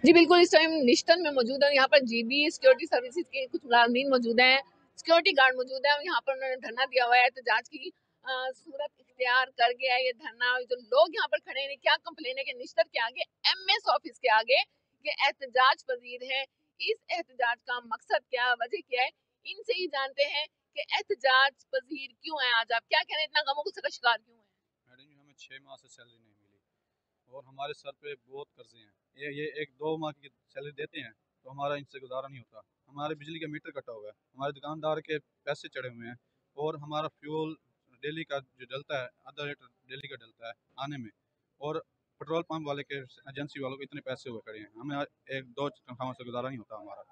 जी बिल्कुल, इस टाइम निश्तन में मौजूद है। यहाँ पर जीबी सिक्योरिटी सर्विसेज के कुछ मुलाजमीन मौजूद हैं, सिक्योरिटी गार्ड मौजूद है। यहाँ पर उन्होंने धरना दिया हुआ है एहतजाज की सूरत इख्तियार कर गया है ये धरना। जो लोग यहाँ पर खड़े हैं, क्या कंप्लेन है कि निश्तर के आगे, एमएस ऑफिस के आगे ये एहतजाज पजीर है। इस एहतजाज का मकसद क्या, वजह क्या है, इनसे ही जानते हैं कि एहतजाज पजीर क्यों है। आज आप क्या कह रहे हैं, इतना गमों गुस्से का शिकार क्यों है? मैडम जी, हमें 6 माह से सैलरी नहीं मिली और हमारे सर पे बहुत कर्जे हैं। ये 1-2 माह की सैलरी देते हैं तो हमारा इनसे गुजारा नहीं होता। हमारे बिजली का मीटर कटा हुआ है, हमारे दुकानदार के पैसे चढ़े हुए हैं और हमारा फ्यूल डेली का जो डलता है, आधा लीटर डेली का डलता है आने में। और पेट्रोल पंप वाले के, एजेंसी वालों को इतने पैसे हुए खड़े हैं, हमें 1-2 तनख्वाहों से गुजारा नहीं होता हमारा।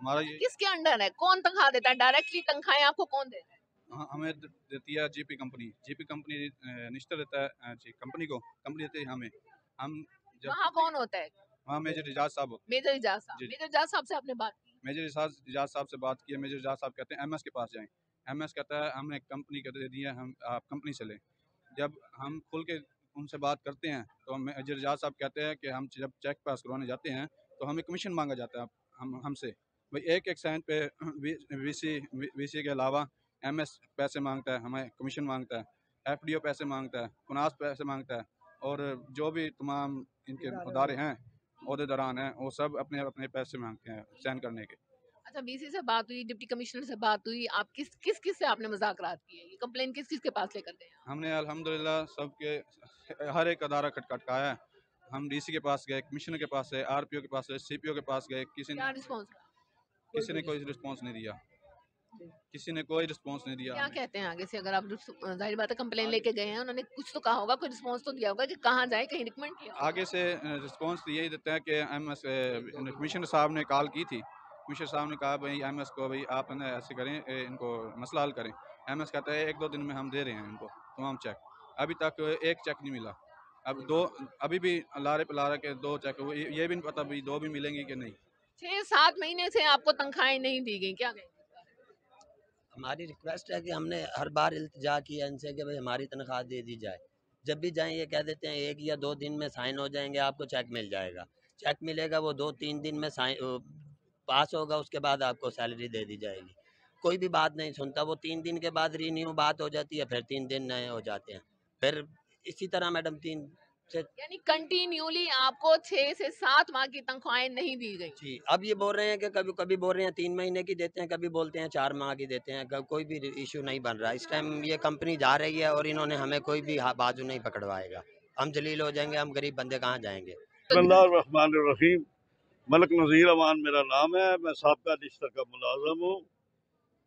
हमारा ये किसके अंडर है, कौन तनख्वाह देता है? डायरेक्टली तनख्वाहें आपको कौन दे रहा है? हमें देती है जीपी कंपनी। जीपी कंपनी निश्चित देता है जी कंपनी को, कंपनी देती है हमें। हम जब वहाँ कौन होता है? वहाँ मेजर इजाज साहब होते हैं। मेजर इजाज साहब। जी, मेजर इजाज साहब से आपने बात की? मेजर इजाज साहब से बात की है। मेजर इजाज साहब कहते हैं एमएस के पास जाएं। एमएस कहता है हमने कंपनी को दे दी है, हम आप कंपनी से लें। जब हम खुल के उनसे बात करते हैं तो मेजर इजाज साहब कहते हैं कि हम जब चेक पास करवाने जाते हैं तो हमें कमीशन मांगा जाता है हमसे। भाई एक एक साइन पे वीसी के अलावा एमएस पैसे मांगता है, हमें कमीशन मांगता है, एफडीओ पैसे मांगता है, कुनास पैसे मांगता है और जो भी तमाम इनके अदारे हैं, ओहदेदारान हैं, वो सब अपने अपने पैसे मांगते हैं साइन करने के। अच्छा, बीसी से बात हुई, डिप्टी कमिश्नर से बात हुई, आप किस किस किस से आपने मुज़ाकरात किए? ये कंप्लेन किस किस के पास लेकर गए आप? हमने अल्हम्दुलिल्लाह सबके हर एक अदारा खटखटाया है। हम डीसी के पास गए, कमिश्नर के पास गए, आरपीओ के पास गए, सीपीओ के पास गए, क्या रिस्पॉन्स रहा? किसी ने कोई रिस्पॉन्स नहीं दिया। किसी ने कोई रिस्पॉन्स नहीं दिया क्या हमें। कहते हैं आगे से? अगर आप जाहिर बात है कंप्लेन लेके गए हैं, उन्होंने कुछ तो कहा होगा, कोई रिस्पॉन्स तो दिया होगा कि कहाँ जाए, कहीं रिकमेंड किया होगा? आगे से रिस्पॉन्स तो यही देते हैं कि एमएस कमिश्नर साहब ने कॉल की थी। कमिश्नर साहब ने कहा भाई एमएस को, भाई आप है ना ऐसे करें, इनको मसला हल करें। एमएस कहता है 1-2 दिन में हम दे रहे हैं इनको तमाम चेक। अभी तक एक चेक नहीं मिला। अब दो, अभी भी लारे पे लारा के 2 चेक, ये भी नहीं पता भाई 2 भी मिलेंगी कि नहीं। 6-7 महीने से आपको तनख्वाहें नहीं दी गई, क्या कहेंगे? हमारी रिक्वेस्ट है कि हमने हर बार इल्तिजा किया इनसे कि भाई हमारी तनख्वाह दे दी जाए। जब भी जाएं ये कह देते हैं 1 या 2 दिन में साइन हो जाएंगे, आपको चेक मिल जाएगा। चेक मिलेगा, वो 2-3 दिन में साइन पास होगा, उसके बाद आपको सैलरी दे दी जाएगी। कोई भी बात नहीं सुनता। वो 3 दिन के बाद रीन्यू बात हो जाती है, फिर 3 दिन नए हो जाते हैं। फिर इसी तरह मैडम 3 से यानी कंटिन्यूली आपको 6 से 7 माह की तनख्वाहें नहीं दी गई। जी, अब ये बोल रहे हैं कि कभी कभी बोल रहे हैं 3 महीने की देते हैं, कभी बोलते हैं 4 माह की देते हैं। कोई भी इशू नहीं बन रहा इस टाइम। ये कंपनी जा रही है और इन्होंने हमें कोई भी बाजू नहीं पकड़वाएगा। हम जलील हो जाएंगे, हम गरीब बंदे कहाँ जाएंगे। बिस्मिल्लाहिर्रहमानिर्रहीम। मलक नज़ीर अमान मेरा नाम है। मैं साबका निश्तर का मुलाजम हूँ।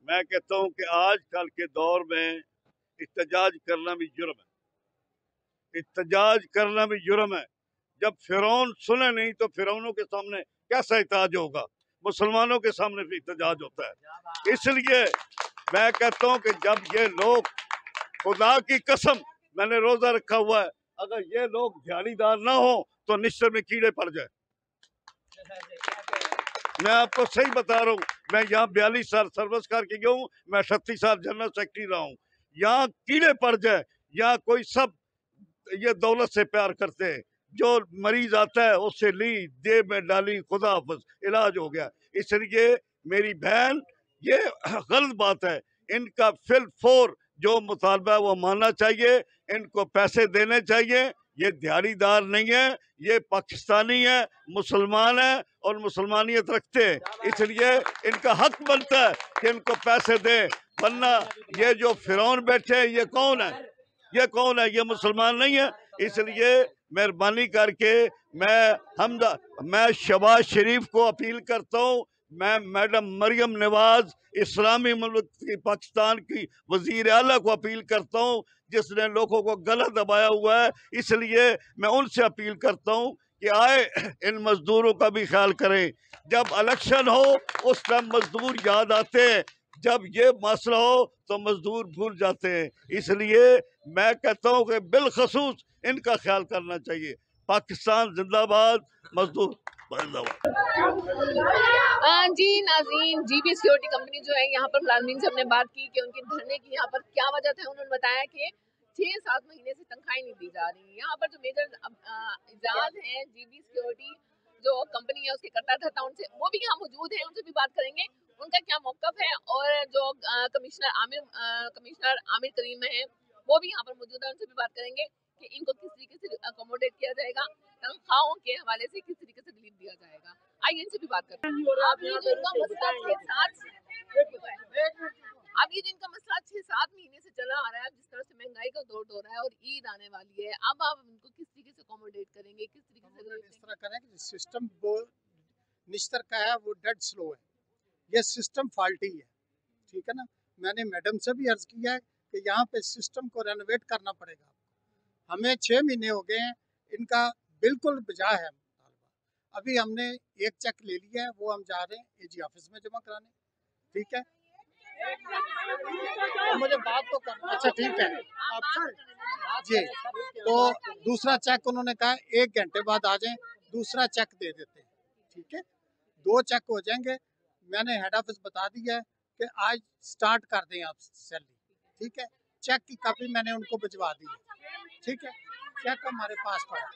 मैं कहता हूँ कि आजकल के दौर में एहतजाज करना भी जुर्म है। एहतजाज करना भी जुर्म है। जब फिरौन सुने नहीं तो फिरौनों के सामने कैसा एहतजाज होगा? मुसलमानों के सामने भी एहतजाज होता है। इसलिए मैं कहता हूँ कि जब ये लोग, खुदा की कसम मैंने रोजा रखा हुआ है, अगर ये लोग ध्यानीदार ना हो तो निश्चय में कीड़े पड़ जाए। मैं आपको सही बता रहा हूँ। मैं यहाँ 42 साल सर्विस करके गया हूँ। मैं 38 साल जनरल सेक्रेटरी रहा हूँ। यहाँ कीड़े पड़ जाए, यहाँ कोई सब ये दौलत से प्यार करते हैं। जो मरीज आता है उससे ली, जेब में डाली, खुदा हाफिज, इलाज हो गया। इसलिए मेरी बहन, ये गलत बात है। इनका फिल फोर जो मुतालबा है वो मानना चाहिए। इनको पैसे देने चाहिए। ये दिहाड़ीदार नहीं है, ये पाकिस्तानी है, मुसलमान है और मुसलमानियत रखते हैं। इसलिए इनका हक बनता है कि इनको पैसे दें। वरना ये जो फिरौन बैठे हैं, ये कौन है? ये कौन है? ये मुसलमान नहीं है। इसलिए मेहरबानी करके मैं शहबाज शरीफ को अपील करता हूँ। मैं मैडम मरियम नवाज इस्लामी मुल्क की, पाकिस्तान की वजीर आला को अपील करता हूँ, जिसने लोगों को गलत दबाया हुआ है। इसलिए मैं उनसे अपील करता हूँ कि आए इन मजदूरों का भी ख्याल करें। जब इलेक्शन हो उस टाइम मजदूर याद आते हैं, जब ये मसला हो तो मजदूर भूल जाते हैं। इसलिए मैं कहता हूँ कि बिलखसूस इनका ख्याल करना चाहिए। पाकिस्तान जिंदाबाद, मजदूर जिंदाबाद। जी नाज़रीन, जीबी सिक्योरिटी कंपनी जो है, यहाँ पर मुलाजमीन से हमने बात की कि उनके धरने की यहाँ पर क्या वजह था। उन्होंने बताया कि 6-7 महीने से तनख्वाहें नहीं दी जा रही। यहाँ पर जो मेजर इजाज हैं जीबी सिक्योरिटी जो कंपनी है उसके कर्ता धर्ता उनसे वो भी यहाँ मौजूद है, उनसे भी बात करेंगे उनका क्या मौकफ है। और जो कमिश्नर आमिर करीम है वो भी यहाँ पर मौजूद है, उनसे भी बात करेंगे कि इनको किस तरीके से अकोमोडेट किया जाएगा, तनख्वाहों के हवाले से किस तरीके से रिलीफ दिया जाएगा। आइए इनसे भी बात करते हैं। अब ये जो इनका मसला 6-7 महीने से चला आ रहा है, जिस तरह से महंगाई का दौर हो रहा है और ईद आने वाली है, अब आप इनको किस तरीके से अकोमोडेट करेंगे, किस तरीके से इस तरह करें कि सिस्टम वो निश्तर का है वो डेड स्लो है, ये सिस्टम फॉल्टी है, ठीक है ना। मैंने मैडम से भी अर्ज किया है कि यहाँ पे सिस्टम को रेनोवेट करना पड़ेगा। हमें 6 महीने हो गए हैं, इनका बिल्कुल बजा है मुतालबा। अभी हमने एक चेक ले लिया है, वो हम जा रहे हैं एजी ऑफिस में जमा कराने, ठीक है। तो मुझे बात तो करना, अच्छा ठीक है जी। तो दूसरा चेक उन्होंने कहा 1 घंटे बाद आ जाएं, दूसरा चेक दे देते हैं, ठीक है। 2 चेक हो जाएंगे। मैंने हेड ऑफिस बता दिया है कि आज स्टार्ट कर दें आप सैलरी, ठीक है। चेक की कॉपी मैंने उनको भिजवा दी है, ठीक है। चेक हमारे पास पड़ा,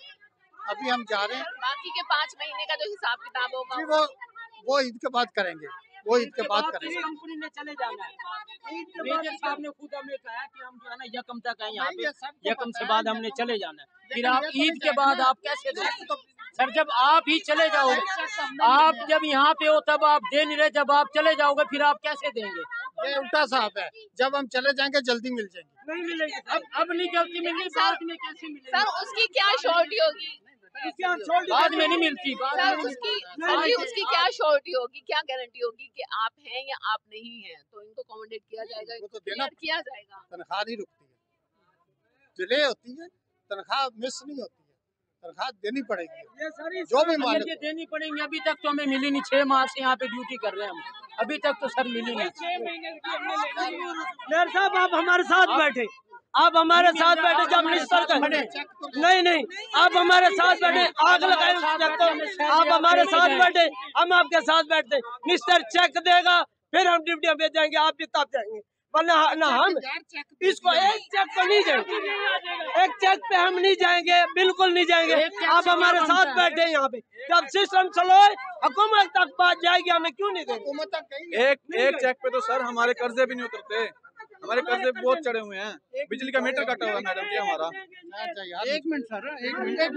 अभी हम जा रहे हैं। बाकी के 5 महीने का जो हिसाब किताब होगा जी वो ईद के बाद करेंगे, वो ईद के बाद करेंगे। कंपनी ने चले जाना है। मेजर साहब ने खुद हमें कहा कि हम जो है ना यकम तक आए यहाँ पे, यकम से बाद हमने चले जाना है। फिर आप ईद के बाद आप कैसे देंगे सर? जब आप ही चले जाओगे, आप जब यहाँ पे हो तब आप दे नहीं रहे, जब आप चले जाओगे फिर आप कैसे देंगे? ये उल्टा साहब है, जब हम चले जाएंगे जल्दी मिल जाएंगे। नहीं मिलेगी, अब नहीं जल्दी मिलेगी, बाद में कैसे मिलेगी? सर उसकी क्या श्योरिटी होगी? बाद में नहीं मिलती। सर उसकी क्या श्योरिटी होगी, क्या गारंटी होगी कि आप हैं या आप नहीं हैं? तो इनको अकोमोडेट किया जाएगा, वो तो देना किया जाएगा। तनख्वाह नहीं रुकती है, डिले होती है, तनख्वाह मिस नहीं होती है, तनख्वाह देनी पड़ेगी, जो भी मालिक देनी पड़ेगी। अभी तक तो हमें मिली नहीं, 6 माह से यहाँ पे ड्यूटी कर रहे हैं हम, अभी तक तो सर मिली नहीं। मेयर साहब आप हमारे साथ बैठे, आप हमारे साथ बैठे जब मिनिस्टर का नहीं आप हमारे साथ बैठे, आग लगाए उस चेक को, आप हमारे साथ बैठे, हम आपके साथ बैठते। मिनिस्टर चेक देगा फिर हम ड्यूटियां भेज जाएंगे, आप भी तब जाएंगे, वरना ना हम इसको एक चेक को नहीं जाएंगे, एक चेक पे हम नहीं जाएंगे, बिल्कुल नहीं जाएंगे। आप हमारे साथ बैठे यहाँ पे, जब सिस्टम चलो हुकूमत तक बात जाएगी, हमें क्यों नहीं देंगे? एक चेक पे तो सर हमारे कर्जे भी नहीं उतरते, हमारे कर्जे बहुत चढ़े हुए हैं, बिजली का मीटर कटा हुआ है मैडम जी हमारा। 1 मिनट सर, 1 मिनट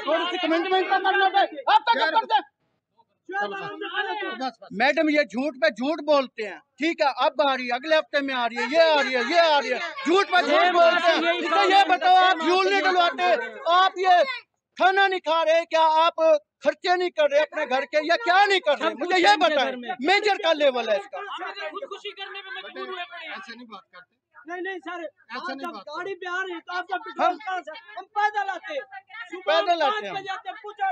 थोड़ी सी कमेंटमेंट का करना पे आप तक कर दे। मैडम ये झूठ पे झूठ बोलते हैं, ठीक है। अब आ रही है, अगले हफ्ते में आ रही है, ये आ रही है, ये आ रही है, झूठ पे झूठ बोलते हैं। इसे ये बताओ, आप फ्यूल नहीं डलवाते, आप ये खाना नहीं खा रहे, क्या आप खर्चे नहीं कर रहे अपने घर के, या क्या नहीं कर रहे? मुझे ये बताएं, मेजर का लेवल है इसका। खुदकुशी करने में मजबूर हुए पड़े हैं। ऐसे नहीं बात करते, नहीं सर, ऐसे नहीं बात गाड़ी पे आ रही है तो आपका पेट्रोल कहाँ से? हम पैदल आते हैं, पैदल आते हैं, 5 बजे आते हैं, पूछा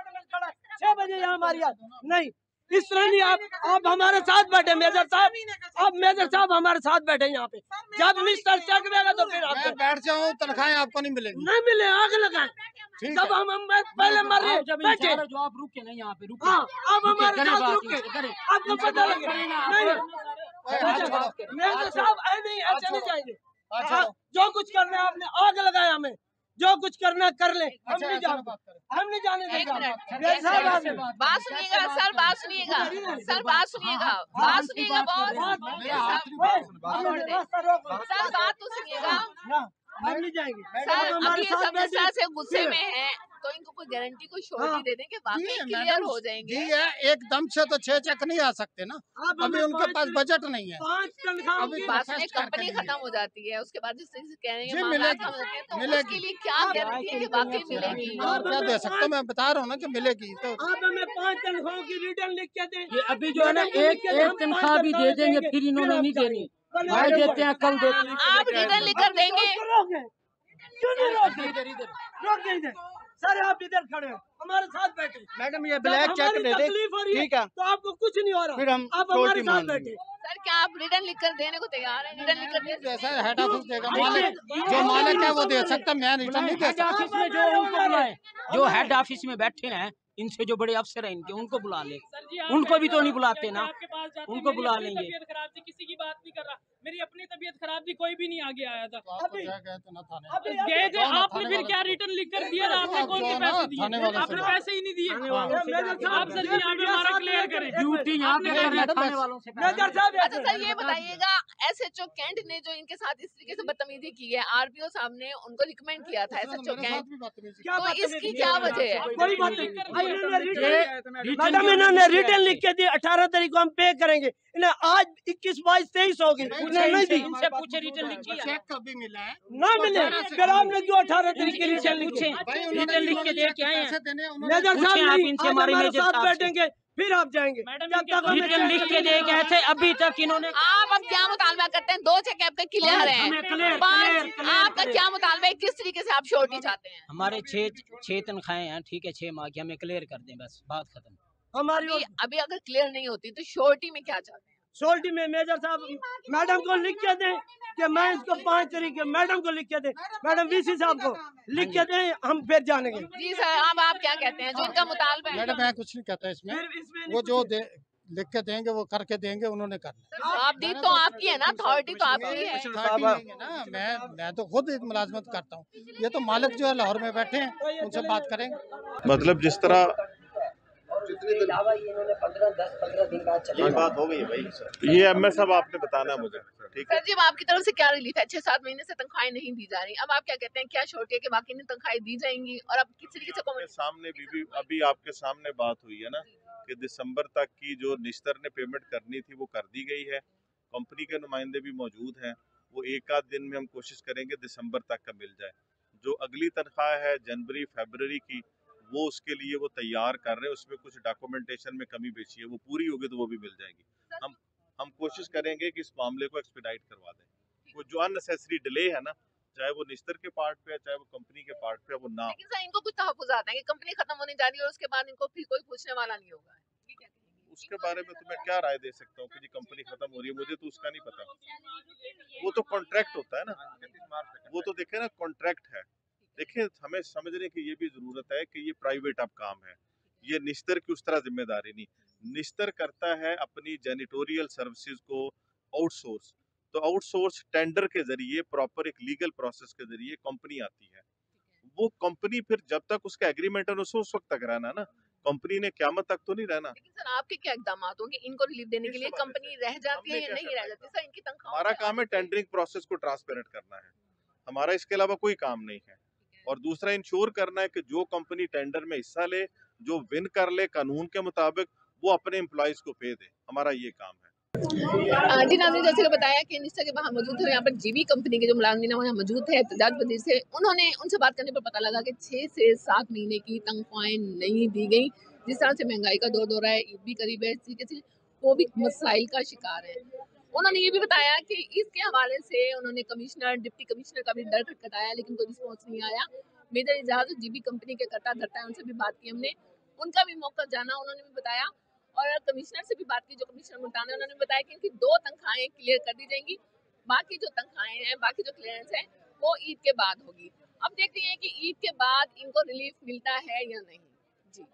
6 बजे यहाँ हमारी नहीं, इस तरह नहीं। आप हमारे साथ बैठे मेजर साहब, आप मेजर साहब हमारे साथ बैठे यहाँ पे, जब मिनिस्टर चेक देगा तो फिर आप बैठ जाऊँ, तनख्वाहें आपको नहीं मिलेंगी, नहीं मिले, आग लगाए। जब हम पहले मर रहे बैठे, जो आप रुके नहीं यहाँ पे रुके, हाँ आप हमारे साथ रुके, आपको पता लगे नहीं मेजर साहब नहीं, ऐसे नहीं जाएंगे। जो कुछ करना है आपने आग लगाया, हमें जो कुछ करना कर ले, हम नहीं जाने देंगे। बात सुनिएगा सर, बात सुनिएगा सर, बात सुनिएगा, बात सुनिएगा सर, बात तो सुनिएगा। हम नहीं जाएंगे सर अभी ये सब इस तरह से गुस्से में हैं, तो इनको कोई गारंटी, कोई श्योरिटी दे दें कि वाकई क्लियर हो जाएंगे। जी है, एकदम से तो 6 चेक नहीं आ सकते ना, अभी उनके पास बजट नहीं है। अभी बाद में कंपनी खत्म हो जाती है, उसके बाद जिस तरह से कह रहे हैं मिलेगी, तो उसके लिए क्या गारंटी है कि वाकई मिलेगी? क्या दे सकते, मैं बता रहा हूँ ना कि मिलेगी। तो आप हमें 5 तनख्वाहों की रिटर्न लिख के दें। ये अभी जो है ना एक तनख्वाह भी दे देंगे, फिर इन्होंने नहीं देनी, आज देते हैं कल देते हैं। आप रिटर्न लिखकर देंगे, क्यों नहीं रोक देंगे सर? आप इधर खड़े हैं, हमारे साथ बैठे। मैडम ये ब्लैक चेक दे दे, ठीक है, तो आपको कुछ नहीं हो रहा, फिर हम आप हमारे साथ बैठे। सर क्या आप रिटर्न लिखकर देने को तैयार हैं? रिटर्न लिखकर दे, जैसा हेड ऑफिस देगा, मालिक जो मालिक है वो दे सकता, मैं रिटर्न नहीं दे हेड सकता। ऑफिस में जो उनको बुलाए, जो हेड ऑफिस में बैठे हैं, इनसे जो बड़े अफसर हैं इनके, उनको बुला ले, उनको भी तो नहीं बुलाते ना, उनको बुला लेंगे। किसी की बात नहीं कर रहा, मेरी अपनी तबीयत खराब थी, कोई भी नहीं आगे आया था। गए थे ना थाने, गए थे, आपने फिर क्या रिटर्न लिख कर दिया था? आपने कौन से पैसे दिए? आपने पैसे ही नहीं दिए। आप सर यहाँ पे हमारा क्लियर करें, ड्यूटी यहाँ पे कर रहे हैं थाने वालों से। अच्छा सर ये बताइएगा, SHO कैंट ने जो इनके साथ इस तरीके से बदतमीजी की है, RPO साहब ने उनको रिकमेंड किया था SHO कैंट, तो इसकी क्या वजह है? कोई बात नहीं, मैडम इन्होंने रिटर्न लिख के दिए 18 तारीख को हम पे करेंगे। इन्हें आज 21, 22, 23 हो गई, नहीं दी। इनसे पूछे रिटर्न लिख के चेक कभी मिला है ना मिले, फिर आपने जो 18 तारीख के रिटर्न लिखे, रिटर्न लिख के दे के आए हैं। मेजर साहब नहीं, इनसे हमारे साथ बैठेंगे फिर आप जाएंगे। जब तक रिटर्न लिख के दे गए थे अभी तक इन्होंने। आप अब क्या मुतालबा करते हैं? 2 चेक आपके क्लियर है, 5 आपका क्या मुतालबा है? किस तरीके से आप श्योरिटी चाहते हैं? हमारे 6 तनख्वाहें हैं, ठीक है, 6 माह की, हमें क्लियर कर दें, बस बात खत्म। हमारी अभी अगर क्लियर नहीं होती तो श्योरिटी में क्या चाहते हैं? सोल्टी में मेजर साहब मैडम को लिख के दें कि मैं इसको 5 तरीके, मैडम को लिख के दें, मैडम VC साहब को लिख के दें, हम फिर जानेंगे। जी सर, अब आप क्या कहते हैं जो इनका मुतालबा है? मैडम मैं कुछ नहीं कहता इसमें, वो जो लिख के देंगे वो करके देंगे, उन्होंने करना। आप दी तो आपकी है ना, अथॉरिटी तो आपकी है ना। मैं तो खुद मुलाजमत करता हूँ, ये तो मालिक जो है लाहौर में बैठे हैं, उनसे बात करेंगे। मतलब जिस तरह इलावा इन्होंने 15 दिन बाद चले बात हो गई भाई, ये MS साहब आपने बताना है मुझे, ठीक है? सर जी, अब आपकी तरफ से क्या रिलीफ है? 6-7 महीने से तनख्वाहें नहीं दी जा रही, अब आप क्या कहते हैं, क्या श्योरिटी है कि बाकी ने तनख्वाहें दी जाएंगी? और अब किस तरीके से सामने भी अभी आपके सामने बात हुई है ना कि दिसंबर तक की जो निश्तर ने पेमेंट करनी थी वो कर दी गई है। कंपनी के नुमाइंदे भी मौजूद हैं, वो एक आध दिन में हम कोशिश करेंगे दिसंबर तक का मिल जाए। जो अगली तनख्वाह है जनवरी फरवरी की, वो उसके लिए वो तैयार कर रहे हैं, उसमें कुछ डॉक्यूमेंटेशन में कमी पेशी है, वो पूरी होगी तो वो भी मिल जाएगी। हम कोशिश करेंगे कि इस मामले को एक्सपीडाइट करवा दें। वो जो अननेसेसरी डिले है ना, चाहे वो निश्तर के पार्ट पे है चाहे वो कंपनी के पार्ट पे है, वो ना। लेकिन सर इनको कुछ तहफ़्फ़ुज़ात हैं कि कंपनी खत्म होने जा रही है और उसके बाद इनको फिर कोई पूछने वाला नहीं होगा, उसके बारे में तो मैं क्या राय दे सकता हूँ कि जी कंपनी खत्म हो रही है, मुझे तो उसका नहीं पता। वो तो कॉन्ट्रैक्ट होता है ना, वो तो देखे ना कॉन्ट्रैक्ट है। देखिए हमें समझने की ये भी जरूरत है कि ये प्राइवेट अब काम है, ये निश्तर की उस तरह जिम्मेदारी नहीं। निश्तर करता है अपनी जेनिटोरियल सर्विसेज को आउटसोर्स, तो आउटसोर्स टेंडर के जरिए प्रॉपर एक लीगल प्रोसेस के जरिए कंपनी आती है। वो कंपनी फिर जब तक उसका एग्रीमेंट है उस वक्त तक रहना ना, कंपनी ने क़यामत तक तो नहीं रहना। लेकिन सर आपके क्या इक़दाम होंगे इनको रिलीफ देने के लिए? कंपनी रह जाती है या नहीं रह जाती? सर इनकी तनख्वाह, हमारा काम है टेंडरिंग प्रोसेस को ट्रांसपेरेंट करना है, हमारा इसके अलावा कोई काम नहीं है। और दूसरा इंश्योर करना है कि जो कंपनी टेंडर में हिस्सा ले, जो विन कर ले कानून के मुताबिक, वो अपने एम्प्लॉइज को पे दे, हमारा ये काम है। जी नाज़रीन, जैसे कि बताया कि निश्तर के बाहर मौजूद है, यहाँ पर GB कंपनी के जो मुलाजिम वहाँ मौजूद है एहतजाज पजीर से, उनसे बात करने पर पता लगा कि 6 से 7 महीने की तनख्वाहें नहीं दी गई। जिस तरह से महंगाई का दौर हो रहा है, ईद भी करीब है, इस तरीके से वो भी मसाइल का शिकार है। उन्होंने ये भी बताया कि इसके हवाले से उन्होंने कमिश्नर, डिप्टी कमिश्नर का भी दर खटखटाया, लेकिन कोई रिस्पॉन्स नहीं आया। मेजर एजाज GB कंपनी के करता धरता है, उनसे भी बात की हमने, उनका भी मौका जाना, उन्होंने भी बताया। और कमिश्नर से भी बात की, जो कमिश्नर मुल्तान है, उन्होंने बताया कि इनकी 2 तनख्वाहें क्लियर कर दी जाएंगी, बाकी जो तनख्वाहें हैं, बाकी जो क्लियरेंस है वो ईद के बाद होगी। अब देखते हैं कि ईद के बाद इनको रिलीफ मिलता है या नहीं। जी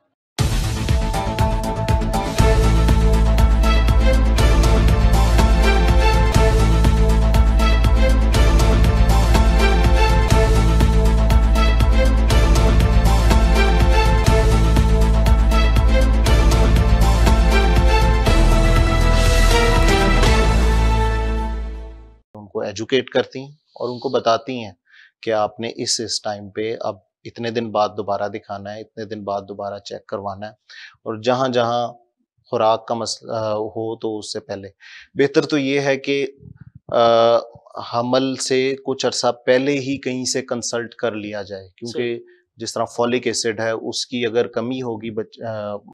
एजुकेट करती हैं और उनको बताती हैं कि आपने इस टाइम पे अब इतने दिन बाद दोबारा दिखाना है, इतने दिन बाद दोबारा चेक करवाना है। और जहाँ जहाँ खुराक का मसला हो तो उससे पहले बेहतर तो ये है कि हमल से कुछ अर्सा पहले ही कहीं से कंसल्ट कर लिया जाए, क्योंकि जिस तरह फॉलिक एसिड है उसकी अगर कमी होगी